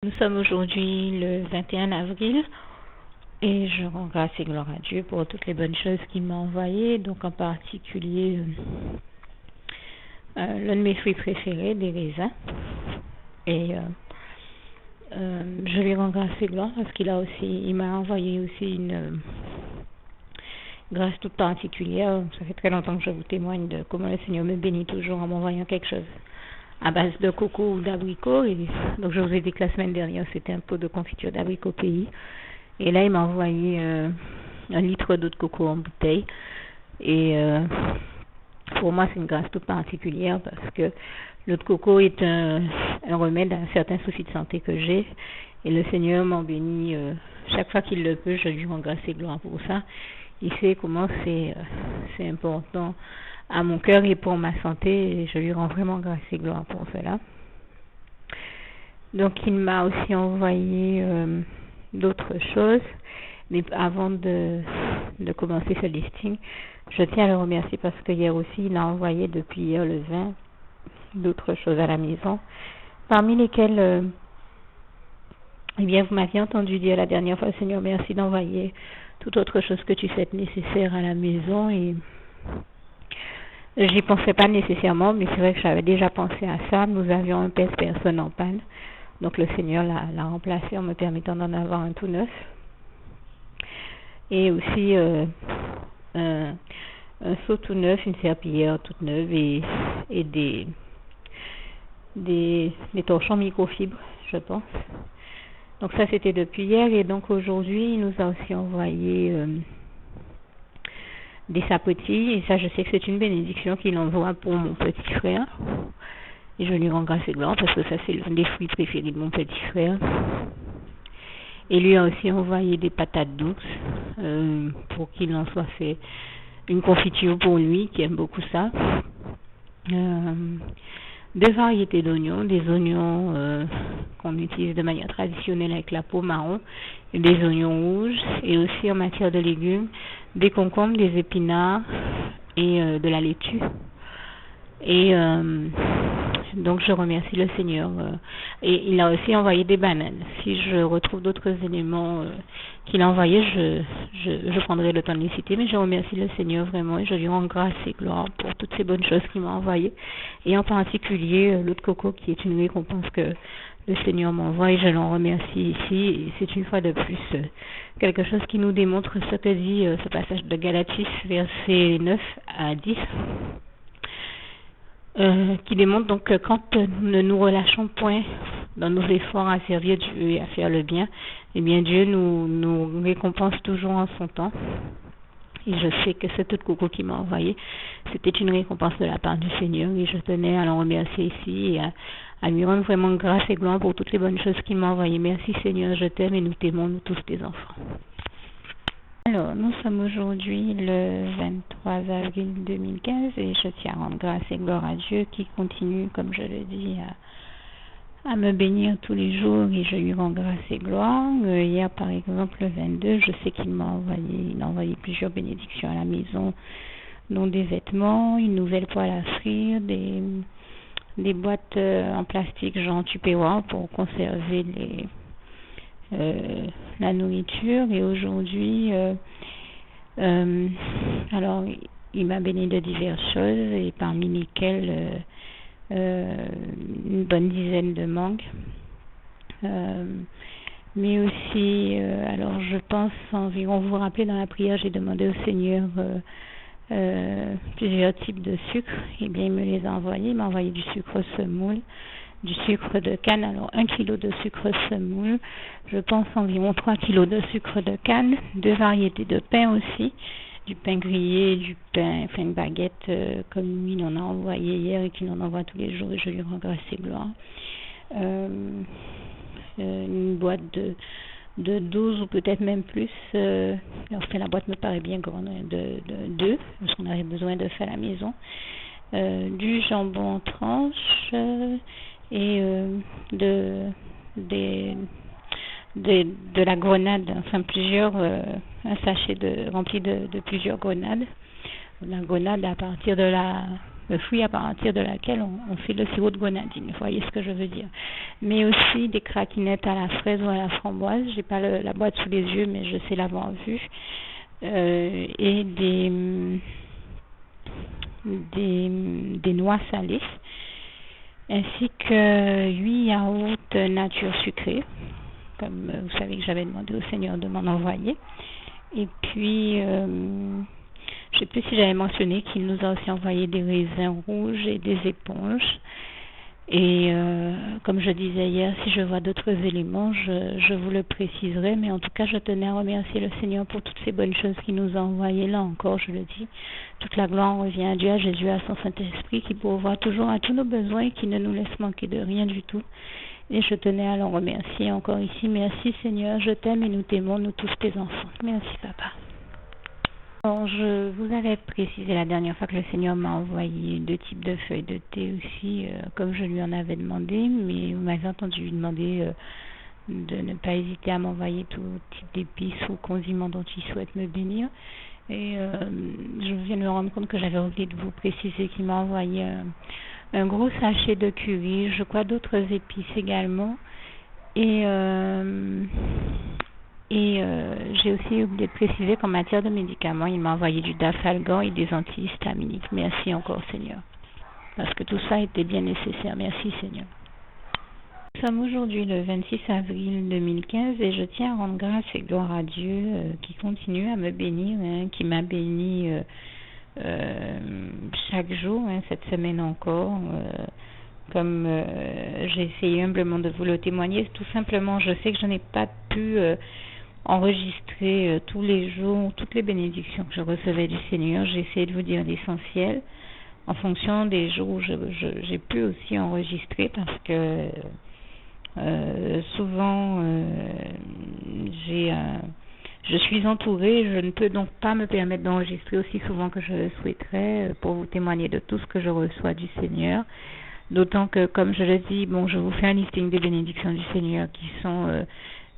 Nous sommes aujourd'hui le 21 avril et je rends grâce et gloire à Dieu pour toutes les bonnes choses qu'il m'a envoyées, donc en particulier l'un de mes fruits préférés, des raisins. Et je lui rends grâce et gloire parce il m'a envoyé aussi une grâce toute particulière. Ça fait très longtemps que je vous témoigne de comment le Seigneur me bénit toujours en m'envoyant quelque chose à base de coco ou d'abricot. Et donc je vous ai dit que la semaine dernière c'était un pot de confiture d'abricot pays. Et là il m'a envoyé 1 litre d'eau de coco en bouteille. Et pour moi c'est une grâce toute particulière parce que l'eau de coco est un remède à certains soucis de santé que j'ai. Et le Seigneur m'en bénit chaque fois qu'il le peut. Je lui rends grâce et gloire pour ça. Il sait comment c'est important à mon cœur et pour ma santé, et je lui rends vraiment grâce et gloire pour cela. Donc il m'a aussi envoyé d'autres choses, mais avant de commencer ce listing, je tiens à le remercier parce que hier aussi il a envoyé depuis hier le 20 d'autres choses à la maison, parmi lesquelles eh bien vous m'aviez entendu dire la dernière fois, Seigneur, merci d'envoyer toute autre chose que tu sais nécessaire à la maison. Et j'y pensais pas nécessairement, mais c'est vrai que j'avais déjà pensé à ça. Nous avions un pèse-personne en panne, donc le Seigneur l'a remplacé en me permettant d'en avoir un tout neuf. Et aussi un seau tout neuf, une serpillière toute neuve et des torchons microfibres, je pense. Donc ça c'était depuis hier, et donc aujourd'hui il nous a aussi envoyé des sapotis, et ça je sais que c'est une bénédiction qu'il envoie pour mon petit frère, et je lui rends grâce et gloire parce que ça c'est l'un des fruits préférés de mon petit frère. Et lui a aussi envoyé des patates douces pour qu'il en soit fait une confiture pour lui qui aime beaucoup ça. 2 variétés d'oignons, des oignons qu'on utilise de manière traditionnelle avec la peau marron, et des oignons rouges, et aussi en matière de légumes, des concombres, des épinards et de la laitue. Et donc je remercie le Seigneur. Et il a aussi envoyé des bananes. Si je retrouve d'autres éléments qu'il a envoyés, je prendrai le temps de les citer, mais je remercie le Seigneur vraiment et je lui rends grâce et gloire pour toutes ces bonnes choses qu'il m'a envoyées, et en particulier l'eau de coco qui est une récompense que le Seigneur m'envoie, et je l'en remercie ici. Et c'est une fois de plus quelque chose qui nous démontre ce que dit ce passage de Galatie versets 9 à 10. Qui démontre donc que quand nous ne nous relâchons point dans nos efforts à servir Dieu et à faire le bien, eh bien Dieu nous récompense toujours en son temps. Et je sais que cette coco qui m'a envoyé, c'était une récompense de la part du Seigneur, et je tenais à l'en remercier ici et à lui rendre vraiment grâce et gloire pour toutes les bonnes choses qu'il m'a envoyées. Merci Seigneur, je t'aime et nous t'aimons, nous tous tes enfants. Alors, nous sommes aujourd'hui le 23 avril 2015 et je tiens à rendre grâce et gloire à Dieu qui continue, comme je le dis, à me bénir tous les jours, et je lui rends grâce et gloire. Hier, par exemple, le 22, je sais qu'il a envoyé plusieurs bénédictions à la maison, dont des vêtements, une nouvelle poêle à frire, des boîtes en plastique genre Tupperware pour conserver la nourriture. Et aujourd'hui alors il m'a béni de diverses choses, et parmi lesquelles une bonne dizaine de mangues, mais aussi alors je pense environ, vous vous rappelez dans la prière j'ai demandé au Seigneur plusieurs types de sucre, et bien il me les a envoyés. Il m'a envoyé du sucre semoule, du sucre de canne, alors 1 kilo de sucre semoule, je pense environ 3 kilos de sucre de canne, 2 variétés de pain aussi, du pain grillé, du pain, enfin une baguette comme lui il en a envoyé hier et qu'il en envoie tous les jours, et je lui rends grâce et gloire. Une boîte de 12 ou peut-être même plus, enfin la boîte me paraît bien grande, de 2, parce qu'on avait besoin de faire à la maison, du jambon en tranches, et de la grenade, enfin un sachet rempli de plusieurs grenades. La grenade à partir de fruit à partir de laquelle on fait le sirop de grenadine. Vous voyez ce que je veux dire. Mais aussi des craquinettes à la fraise ou à la framboise. J'ai pas la boîte sous les yeux, mais je sais l'avoir vue. Et des noix salées, ainsi que 8 yaourts nature sucrée, comme vous savez que j'avais demandé au Seigneur de m'en envoyer. Et puis, je ne sais plus si j'avais mentionné qu'il nous a aussi envoyé des raisins rouges et des éponges. Et comme je disais hier, si je vois d'autres éléments, je vous le préciserai. Mais en tout cas, je tenais à remercier le Seigneur pour toutes ces bonnes choses qu'il nous a envoyées. Là encore, je le dis, toute la gloire revient à Dieu, à Jésus, à son Saint-Esprit, qui pourvoit toujours à tous nos besoins et qui ne nous laisse manquer de rien du tout. Et je tenais à le remercier encore ici. Merci Seigneur, je t'aime et nous t'aimons, nous tous tes enfants. Merci Papa. Alors, je vous avais précisé la dernière fois que le Seigneur m'a envoyé 2 types de feuilles de thé aussi, comme je lui en avais demandé, mais vous m'avez entendu lui demander de ne pas hésiter à m'envoyer tout type d'épices ou condiments dont il souhaite me bénir. Et je viens de me rendre compte que j'avais oublié de vous préciser qu'il m'a envoyé un gros sachet de curry, je crois d'autres épices également. Et j'ai aussi oublié de préciser qu'en matière de médicaments, il m'a envoyé du Dafalgan et des antihistaminiques. Merci encore Seigneur, parce que tout ça était bien nécessaire. Merci Seigneur. Nous sommes aujourd'hui le 26 avril 2015 et je tiens à rendre grâce et gloire à Dieu qui continue à me bénir, qui m'a béni chaque jour, cette semaine encore. Comme j'ai essayé humblement de vous le témoigner, tout simplement, je sais que je n'ai pas pu enregistrer tous les jours toutes les bénédictions que je recevais du Seigneur. J'ai essayé de vous dire l'essentiel en fonction des jours où j'ai pu aussi enregistrer, parce que souvent je suis entourée, je ne peux donc pas me permettre d'enregistrer aussi souvent que je le souhaiterais pour vous témoigner de tout ce que je reçois du Seigneur. D'autant que, comme je le dis, je vous fais un listing des bénédictions du Seigneur qui sont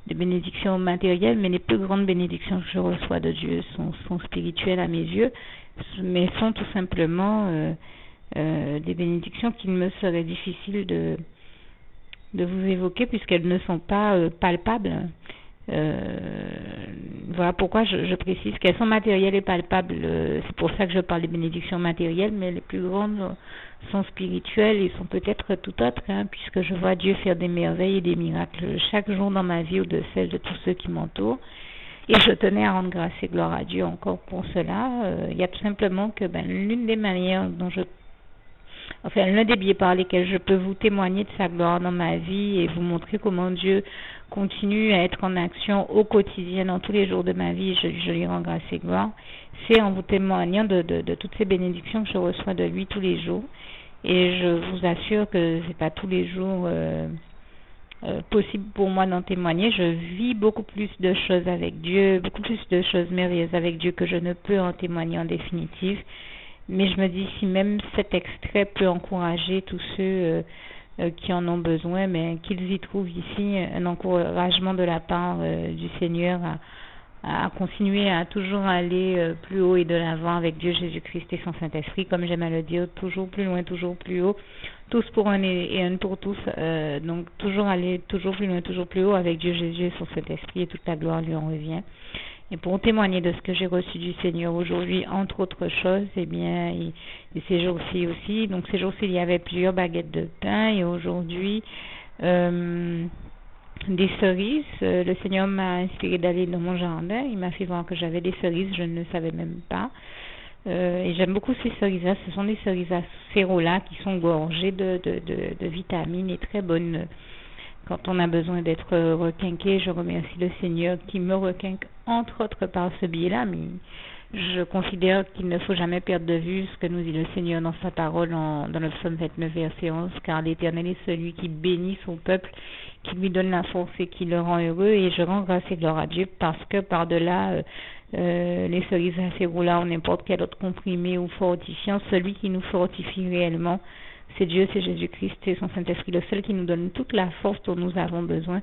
des bénédictions matérielles, mais les plus grandes bénédictions que je reçois de Dieu sont spirituelles à mes yeux, mais sont tout simplement des bénédictions qu'il me serait difficile de vous évoquer puisqu'elles ne sont pas palpables. Voilà pourquoi je précise qu'elles sont matérielles et palpables. C'est pour ça que je parle des bénédictions matérielles, mais les plus grandes sont spirituelles et sont peut-être tout autres, puisque je vois Dieu faire des merveilles et des miracles chaque jour dans ma vie ou de celle de tous ceux qui m'entourent. Et je tenais à rendre grâce et gloire à Dieu encore pour cela. Il y a tout simplement que l'une des manières dont l'un des biais par lesquels je peux vous témoigner de sa gloire dans ma vie et vous montrer comment Dieu continue à être en action au quotidien dans tous les jours de ma vie, je lui rends grâce et gloire, c'est en vous témoignant de toutes ces bénédictions que je reçois de lui tous les jours. Et je vous assure que c'est pas tous les jours possible pour moi d'en témoigner. Je vis beaucoup plus de choses avec Dieu, beaucoup plus de choses merveilleuses avec Dieu que je ne peux en témoigner en définitive. Mais je me dis, si même cet extrait peut encourager tous ceux qui en ont besoin, mais qu'ils y trouvent ici un encouragement de la part du Seigneur à continuer à toujours aller plus haut et de l'avant avec Dieu, Jésus-Christ et son Saint-Esprit, comme j'aime à le dire, toujours plus loin, toujours plus haut, tous pour un et un pour tous, donc toujours aller toujours plus loin, toujours plus haut avec Dieu, Jésus et son Saint-Esprit, et toute la gloire lui en revient. Et pour témoigner de ce que j'ai reçu du Seigneur aujourd'hui, entre autres choses, et ces jours-ci aussi, donc ces jours-ci il y avait plusieurs baguettes de pain, et aujourd'hui des cerises. Le Seigneur m'a inspiré d'aller dans mon jardin, il m'a fait voir que j'avais des cerises, je ne le savais même pas. Et j'aime beaucoup ces cerises-là, ce sont des cerises acérola qui sont gorgées de vitamines et très bonnes. Quand on a besoin d'être requinqué, je remercie le Seigneur qui me requinque, entre autres par ce biais-là, mais je considère qu'il ne faut jamais perdre de vue ce que nous dit le Seigneur dans sa parole dans le psaume 29, verset 11, car l'Éternel est celui qui bénit son peuple, qui lui donne la force et qui le rend heureux, et je rends grâce et gloire à Dieu parce que par-delà les cerises acérola ou n'importe quel autre comprimé ou fortifiant, celui qui nous fortifie réellement, c'est Dieu, c'est Jésus-Christ et son Saint-Esprit, le seul qui nous donne toute la force dont nous avons besoin.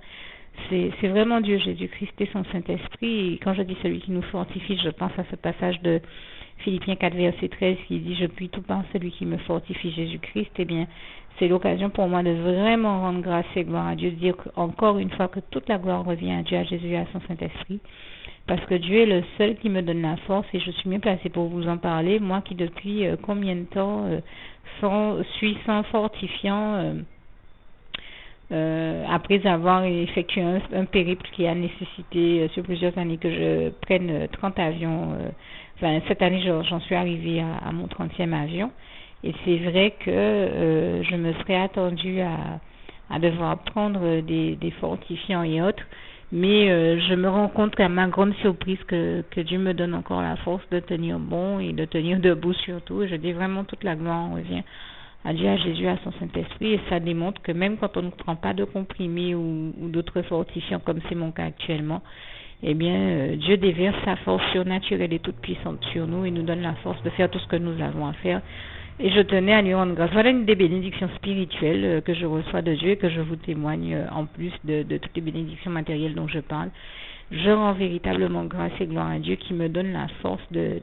C'est vraiment Dieu, Jésus-Christ et son Saint-Esprit. Et quand je dis celui qui nous fortifie, je pense à ce passage de Philippiens 4, verset 13 qui dit « Je puis tout par celui qui me fortifie, Jésus-Christ ». Eh bien, c'est l'occasion pour moi de vraiment rendre grâce et gloire à Dieu, de dire encore une fois que toute la gloire revient à Dieu, à Jésus et à son Saint-Esprit. Parce que Dieu est le seul qui me donne la force et je suis bien placée pour vous en parler. Moi qui depuis combien de temps suis sans fortifiant après avoir effectué un périple qui a nécessité sur plusieurs années que je prenne 30 avions. Cette année, j'en suis arrivée à mon 30e avion. Et c'est vrai que je me serais attendue à devoir prendre des fortifiants et autres. Mais je me rends compte qu'à ma grande surprise que Dieu me donne encore la force de tenir bon et de tenir debout surtout. Et je dis vraiment toute la gloire revient à Dieu, à Jésus, à son Saint-Esprit. Et ça démontre que même quand on ne prend pas de comprimés ou d'autres fortifiants comme c'est mon cas actuellement, eh bien Dieu déverse sa force surnaturelle et toute puissante sur nous et nous donne la force de faire tout ce que nous avons à faire. Et je tenais à lui rendre grâce. Voilà une des bénédictions spirituelles que je reçois de Dieu et que je vous témoigne en plus de toutes les bénédictions matérielles dont je parle. Je rends véritablement grâce et gloire à Dieu qui me donne la force de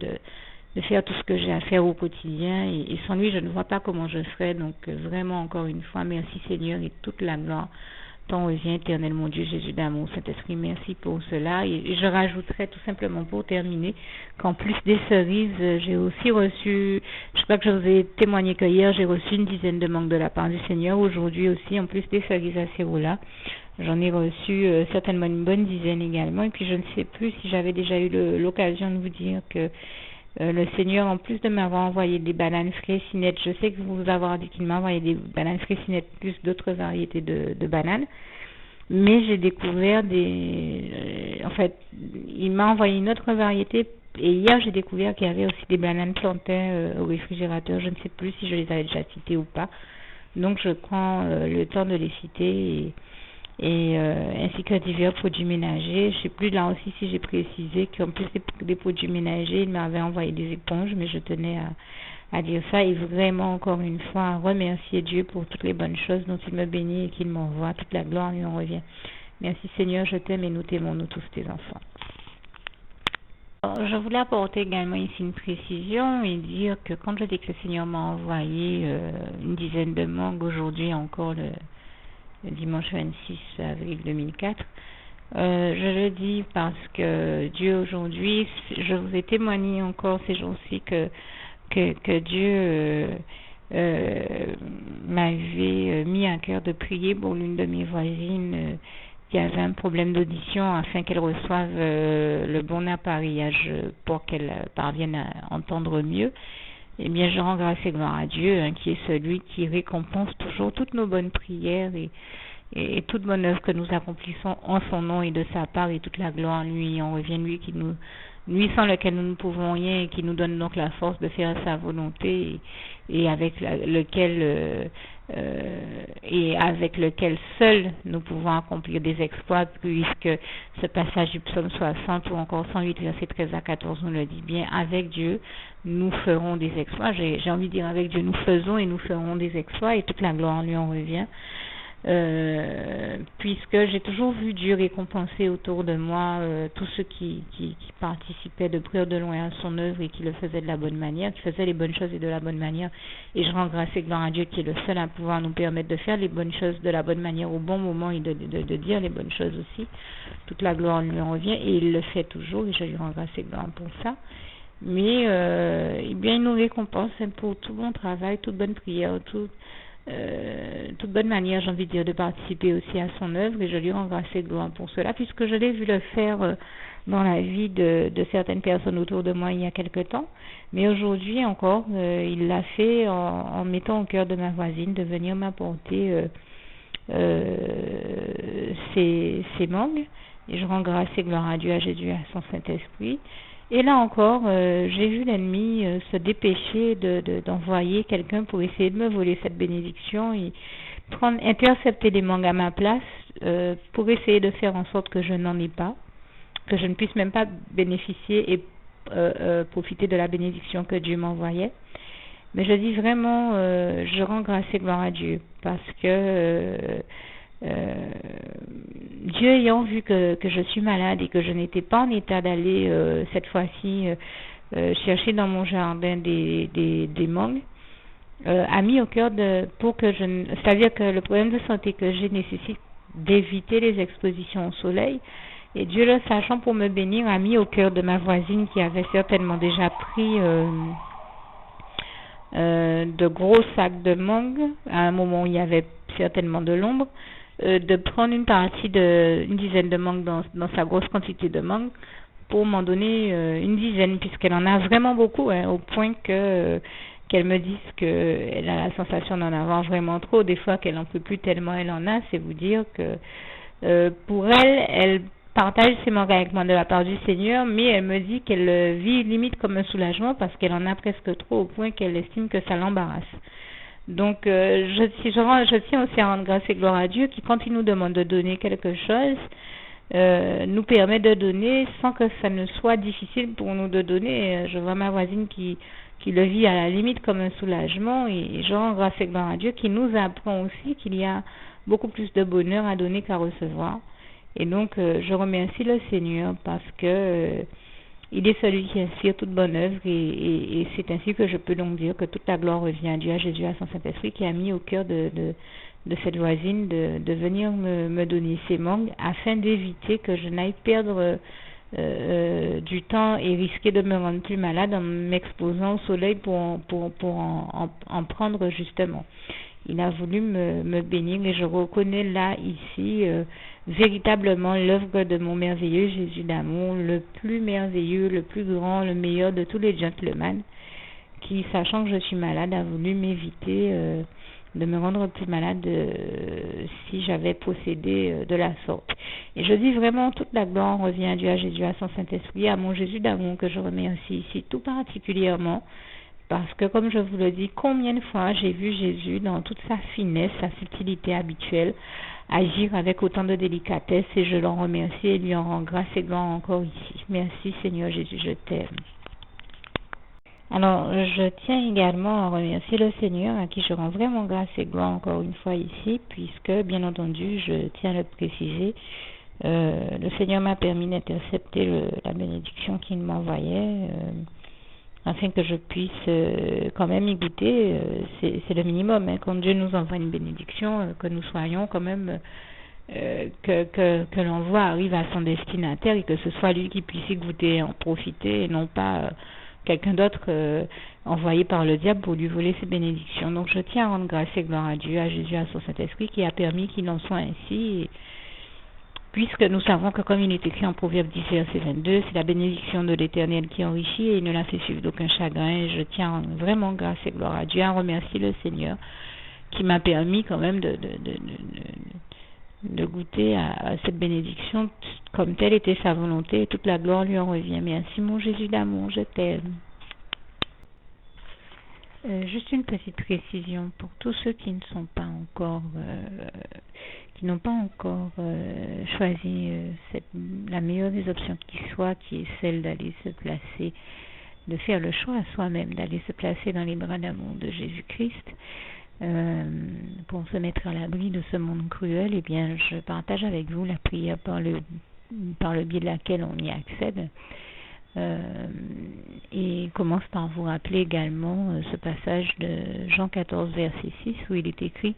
faire tout ce que j'ai à faire au quotidien. Et sans lui, je ne vois pas comment je ferais. Donc vraiment, encore une fois, merci Seigneur et toute la gloire t'en revient, éternel mon Dieu, Jésus d'amour, Saint-Esprit, merci pour cela. Et je rajouterai tout simplement pour terminer qu'en plus des cerises, j'ai aussi reçu, je crois que je vous ai témoigné que hier, j'ai reçu une dizaine de mangues de la part du Seigneur. Aujourd'hui aussi, en plus des cerises à Céroula, j'en ai reçu certainement une bonne dizaine également. Et puis je ne sais plus si j'avais déjà eu l'occasion de vous dire que le Seigneur, en plus de m'avoir envoyé des bananes fraisinettes, je sais que vous avoir dit qu'il m'a envoyé des bananes fraisinettes plus d'autres variétés de bananes, mais j'ai découvert en fait, il m'a envoyé une autre variété et hier j'ai découvert qu'il y avait aussi des bananes plantains au réfrigérateur. Je ne sais plus si je les avais déjà citées ou pas, donc je prends le temps de les citer et ainsi que divers produits ménagers. Je ne sais plus là aussi si j'ai précisé qu'en plus des produits ménagers, il m'avait envoyé des éponges, mais je tenais à dire ça et vraiment encore une fois remercier Dieu pour toutes les bonnes choses dont il me bénit et qu'il m'envoie. Toute la gloire lui en revient. Merci Seigneur, je t'aime et nous t'aimons, nous tous tes enfants. Alors, je voulais apporter également ici une précision et dire que quand je dis que le Seigneur m'a envoyé une dizaine de mangues aujourd'hui encore le dimanche 26 avril 2004. Je le dis parce que Dieu aujourd'hui, je vous ai témoigné encore ces jours-ci que Dieu m'avait mis à cœur de prier pour l'une de mes voisines qui avait un problème d'audition afin qu'elle reçoive le bon appareillage pour qu'elle parvienne à entendre mieux. Eh bien, je rends grâce et gloire à Dieu, qui est celui qui récompense toujours toutes nos bonnes prières et toute bonne œuvre que nous accomplissons en son nom et de sa part, et toute la gloire lui en revient, lui sans lequel nous ne pouvons rien et qui nous donne donc la force de faire sa volonté et avec lequel seul nous pouvons accomplir des exploits, puisque ce passage du psaume 60 ou encore 108 verset 13 à 14 nous le dit bien. Avec Dieu nous ferons des exploits. J'ai envie de dire avec Dieu nous faisons et nous ferons des exploits et toute la gloire lui en revient. Puisque j'ai toujours vu Dieu récompenser autour de moi tous ceux qui participaient de près ou de loin à son œuvre et qui le faisaient de la bonne manière, qui faisaient les bonnes choses et de la bonne manière. Et je rends grâce et gloire à Dieu qui est le seul à pouvoir nous permettre de faire les bonnes choses de la bonne manière au bon moment et de dire les bonnes choses aussi. Toute la gloire lui en revient et il le fait toujours et je lui rends grâce et gloire pour ça. Mais eh bien il nous récompense pour tout bon travail, toute bonne prière, toute bonne manière, j'ai envie de dire, de participer aussi à son œuvre, et je lui rends grâce et gloire pour cela, puisque je l'ai vu le faire dans la vie de certaines personnes autour de moi il y a quelque temps, mais aujourd'hui encore, il l'a fait en mettant au cœur de ma voisine de venir m'apporter ses mangues, et je rends grâce et gloire à Dieu, à Jésus, à son Saint-Esprit. Et là encore, j'ai vu l'ennemi se dépêcher d'envoyer quelqu'un pour essayer de me voler cette bénédiction et intercepter les mangues à ma place pour essayer de faire en sorte que je n'en ai pas, que je ne puisse même pas bénéficier et profiter de la bénédiction que Dieu m'envoyait. Mais je dis vraiment, je rends grâce et gloire à Dieu parce que Dieu ayant vu que je suis malade et que je n'étais pas en état d'aller cette fois-ci chercher dans mon jardin des mangues, a mis au cœur pour que c'est-à-dire que le problème de santé que j'ai nécessite d'éviter les expositions au soleil. Et Dieu le sachant pour me bénir, a mis au cœur de ma voisine qui avait certainement déjà pris de gros sacs de mangue à un moment où il y avait certainement de l'ombre, de prendre une dizaine de mangues dans sa grosse quantité de mangue pour m'en donner une dizaine, puisqu'elle en a vraiment beaucoup, hein, au point qu'elle me dise qu'elle a la sensation d'en avoir vraiment trop, des fois qu'elle n'en peut plus tellement elle en a. C'est vous dire que pour elle partage ses mangues avec moi de la part du Seigneur, mais elle me dit qu'elle vit limite comme un soulagement parce qu'elle en a presque trop, au point qu'elle estime que ça l'embarrasse. Donc je tiens aussi à rendre grâce et gloire à Dieu qui, quand il nous demande de donner quelque chose, nous permet de donner sans que ça ne soit difficile pour nous de donner. Je vois ma voisine qui le vit à la limite comme un soulagement, et je rends grâce et gloire à Dieu qui nous apprend aussi qu'il y a beaucoup plus de bonheur à donner qu'à recevoir. Et donc je remercie le Seigneur parce que il est celui qui inspire toute bonne œuvre, et c'est ainsi que je peux donc dire que toute la gloire revient à Dieu, à Jésus, à son Saint-Esprit qui a mis au cœur de cette voisine de venir me donner ses mangues afin d'éviter que je n'aille perdre du temps et risquer de me rendre plus malade en m'exposant au soleil pour en prendre justement. Il a voulu me bénir, et je reconnais là, ici, véritablement l'œuvre de mon merveilleux Jésus d'amour, le plus merveilleux, le plus grand, le meilleur de tous les gentlemen, qui, sachant que je suis malade, a voulu m'éviter de me rendre plus malade si j'avais procédé de la sorte. Et je dis vraiment, toute la gloire revient à Dieu, à Jésus, à son Saint-Esprit, à mon Jésus d'amour que je remercie ici tout particulièrement, parce que, comme je vous le dis, combien de fois j'ai vu Jésus dans toute sa finesse, sa subtilité habituelle, agir avec autant de délicatesse, et je l'en remercie et lui en rends grâce et gloire encore ici. Merci Seigneur Jésus, je t'aime. Alors, je tiens également à remercier le Seigneur, à qui je rends vraiment grâce et gloire encore une fois ici, puisque, bien entendu, je tiens à le préciser, le Seigneur m'a permis d'intercepter la bénédiction qu'il m'envoyait, afin que je puisse quand même y goûter. C'est le minimum, hein. Quand Dieu nous envoie une bénédiction, que nous soyons quand même, que l'envoi arrive à son destinataire, et que ce soit lui qui puisse y goûter et en profiter, et non pas quelqu'un d'autre envoyé par le diable pour lui voler ses bénédictions. Donc je tiens à rendre grâce et gloire à Dieu, à Jésus, à son Saint-Esprit, qui a permis qu'il en soit ainsi, puisque nous savons que, comme il est écrit en Proverbe 10, verset 22, c'est la bénédiction de l'Éternel qui enrichit et il ne la fait suivre d'aucun chagrin. Et je tiens à rendre vraiment grâce et gloire à Dieu, à remercier le Seigneur qui m'a permis quand même de goûter à cette bénédiction comme telle était sa volonté, et toute la gloire lui en revient. Merci mon Jésus d'amour, je t'aime. Juste une petite précision pour tous ceux qui ne sont pas encore qui n'ont pas encore choisi la meilleure des options qui soit, qui est celle d'aller se placer, de faire le choix à soi-même d'aller se placer dans les bras d'amour de Jésus-Christ, pour se mettre à l'abri de ce monde cruel. Eh bien, je partage avec vous la prière par le biais de laquelle on y accède. Et commence par vous rappeler également ce passage de Jean 14, verset 6, où il est écrit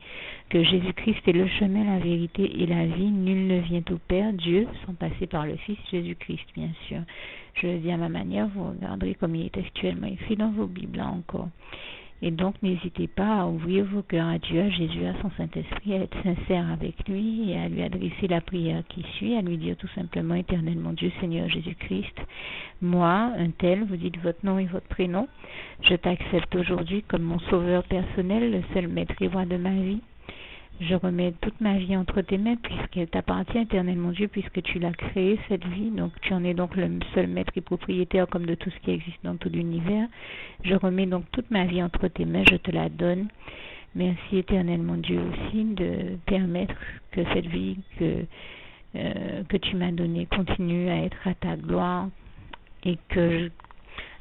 que Jésus-Christ est le chemin, la vérité et la vie. Nul ne vient au Père, Dieu, sans passer par le Fils Jésus-Christ, bien sûr. Je le dis à ma manière, vous regarderez comme il est actuellement écrit dans vos Bibles là encore. Et donc, n'hésitez pas à ouvrir vos cœurs à Dieu, à Jésus, à son Saint-Esprit, à être sincère avec lui et à lui adresser la prière qui suit, à lui dire tout simplement: Éternel mon Dieu, Seigneur Jésus-Christ, moi, un tel, vous dites votre nom et votre prénom, je t'accepte aujourd'hui comme mon sauveur personnel, le seul maître et roi de ma vie. Je remets toute ma vie entre tes mains, puisqu'elle t'appartient, Éternel mon Dieu, puisque tu l'as créée, cette vie. Donc tu en es donc le seul maître et propriétaire comme de tout ce qui existe dans tout l'univers. Je remets donc toute ma vie entre tes mains, je te la donne. Merci, Éternel mon Dieu, aussi de permettre que cette vie que tu m'as donnée continue à être à ta gloire, et que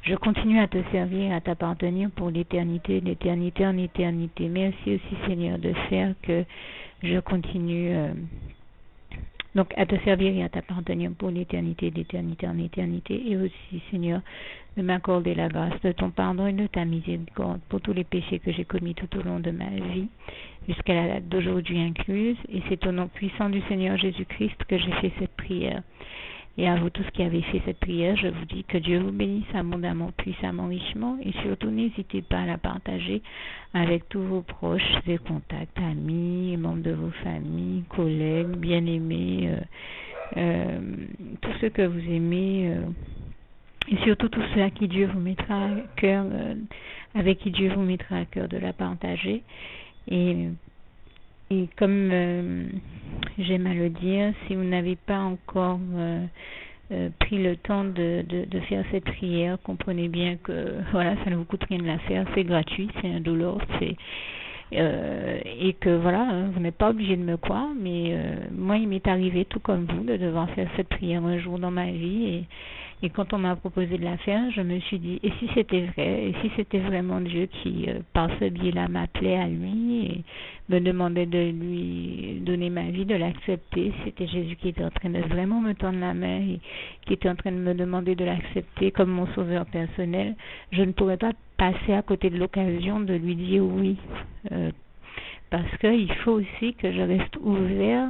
je continue à te servir, à t'appartenir pour l'éternité, d'éternité en éternité. Merci aussi, Seigneur, de faire que je continue donc à te servir et à t'appartenir pour l'éternité, d'éternité en éternité, et aussi, Seigneur, de m'accorder la grâce de ton pardon et de ta miséricorde pour tous les péchés que j'ai commis tout au long de ma vie, jusqu'à la date d'aujourd'hui incluse, et c'est au nom puissant du Seigneur Jésus-Christ que j'ai fait cette prière. Et à vous tous qui avez fait cette prière, je vous dis que Dieu vous bénisse abondamment, puissamment, richement, et surtout n'hésitez pas à la partager avec tous vos proches et contacts, amis, membres de vos familles, collègues, bien-aimés, tous ceux que vous aimez, et surtout tous ceux à qui Dieu vous mettra à cœur, avec qui Dieu vous mettra à cœur de la partager. Et comme j'aime à le dire, si vous n'avez pas encore pris le temps de faire cette prière, comprenez bien que voilà, ça ne vous coûte rien de la faire, c'est gratuit, c'est indolore, et que voilà, vous n'êtes pas obligé de me croire, mais moi il m'est arrivé tout comme vous de devoir faire cette prière un jour dans ma vie, et quand on m'a proposé de la faire, je me suis dit, et si c'était vrai, et si c'était vraiment Dieu qui, par ce biais-là, m'appelait à lui et me demandait de lui donner ma vie, de l'accepter, c'était Jésus qui était en train de vraiment me tendre la main et qui était en train de me demander de l'accepter comme mon sauveur personnel, je ne pourrais pas passer à côté de l'occasion de lui dire oui, parce qu'il faut aussi que je reste ouvert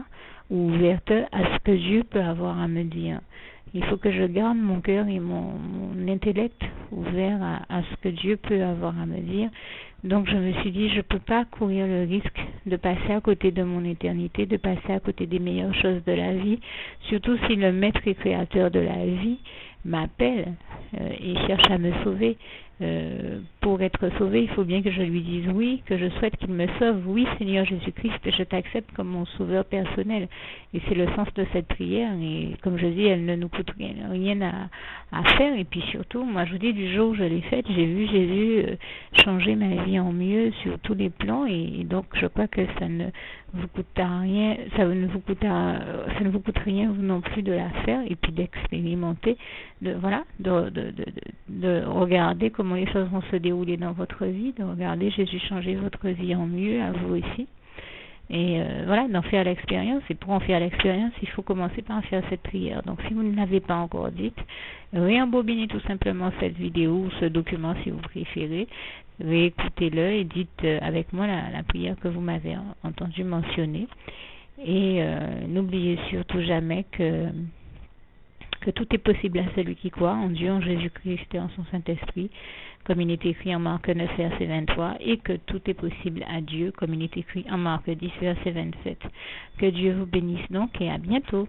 ou ouverte à ce que Dieu peut avoir à me dire. Il faut que je garde mon cœur et mon intellect ouvert à ce que Dieu peut avoir à me dire. Donc je me suis dit, je ne peux pas courir le risque de passer à côté de mon éternité, de passer à côté des meilleures choses de la vie, surtout si le maître et créateur de la vie m'appelle et cherche à me sauver. Pour être sauvé, il faut bien que je lui dise oui, que je souhaite qu'il me sauve. Oui, Seigneur Jésus-Christ, je t'accepte comme mon sauveur personnel. Et c'est le sens de cette prière. Et comme je dis, elle ne nous coûte rien à faire. Et puis surtout, moi je vous dis, du jour où je l'ai faite, j'ai vu Jésus changer ma vie en mieux sur tous les plans. Et donc je crois que ça ne vous coûtera rien, ça ne vous coûte rien vous non plus de la faire et puis d'expérimenter, de regarder comment les choses vont se dérouler dans votre vie, de regarder Jésus changer votre vie en mieux, à vous aussi. Et voilà, d'en faire l'expérience. Et pour en faire l'expérience, il faut commencer par faire cette prière. Donc si vous ne l'avez pas encore dite, réembobinez tout simplement cette vidéo ou ce document si vous préférez, réécoutez-le et dites avec moi la prière que vous m'avez entendu mentionner. Et n'oubliez surtout jamais que tout est possible à celui qui croit en Dieu, en Jésus-Christ et en son Saint-Esprit, comme il est écrit en Marc 9, verset 23, et que tout est possible à Dieu, comme il est écrit en Marc 10, verset 27. Que Dieu vous bénisse donc et à bientôt.